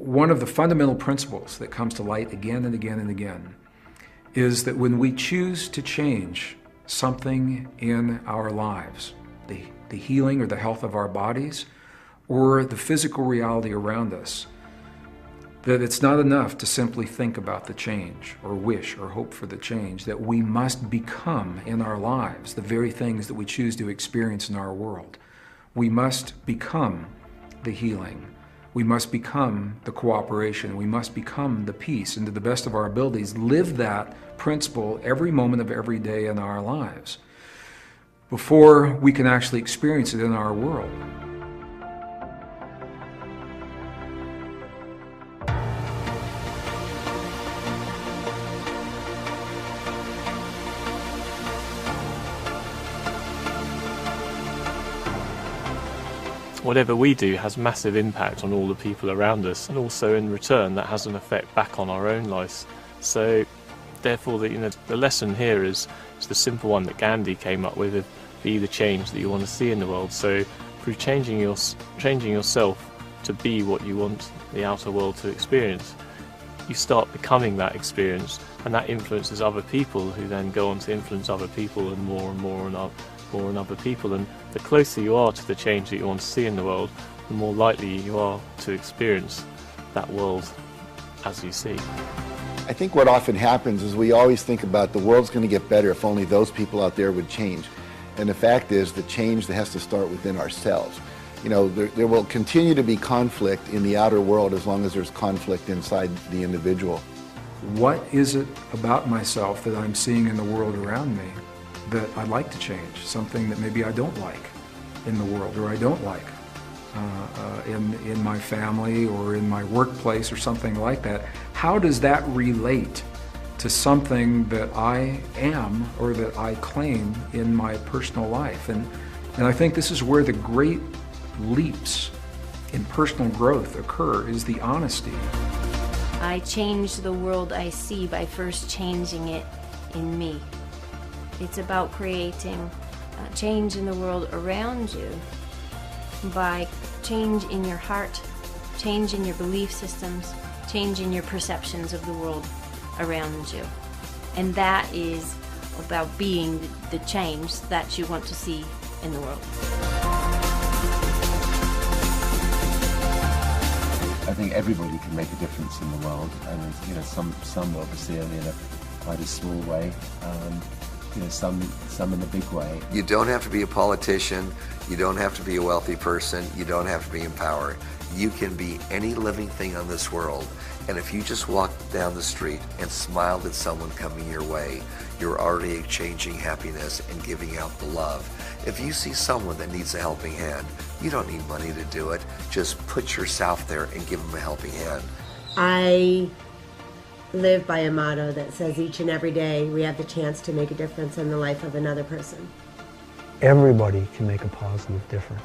one of the fundamental principles that comes to light again and again and again is that when we choose to change something in our lives, the healing or the health of our bodies, or the physical reality around us, that it's not enough to simply think about the change or wish or hope for the change, that we must become in our lives the very things that we choose to experience in our world. We must become the healing. We must become the cooperation. We must become the peace, and to the best of our abilities, live that principle every moment of every day in our lives before we can actually experience it in our world. Whatever we do has massive impact on all the people around us, and also in return that has an effect back on our own lives. So therefore the lesson here is the simple one that Gandhi came up with: be the change that you want to see in the world. So through changing yourself to be what you want the outer world to experience, you start becoming that experience, and that influences other people, who then go on to influence other people and more and other people. And the closer you are to the change that you want to see in the world, the more likely you are to experience that world as you see. I think what often happens is we always think about the world's going to get better if only those people out there would change. And the fact is, the change that has to start within ourselves. You know, there will continue to be conflict in the outer world as long as there's conflict inside the individual. What is it about myself that I'm seeing in the world around me that I'd like to change? Something that maybe I don't like in the world, or I don't like in my family or in my workplace or something like that. How does that relate to something that I am or that I claim in my personal life? And I think this is where the great leaps in personal growth occur, is the honesty. I change the world I see by first changing it in me. It's about creating change in the world around you by change in your heart, change in your belief systems, change in your perceptions of the world around you. And that is about being the change that you want to see in the world. I think everybody can make a difference in the world, and you know, some obviously only in quite a small way. You know, some in a big way. You don't have to be a politician. You don't have to be a wealthy person. You don't have to be in power. You can be any living thing on this world. And if you just walk down the street and smiled at someone coming your way, you're already exchanging happiness and giving out the love. If you see someone that needs a helping hand, you don't need money to do it. Just put yourself there and give them a helping hand. I live by a motto that says each and every day we have the chance to make a difference in the life of another person. Everybody can make a positive difference.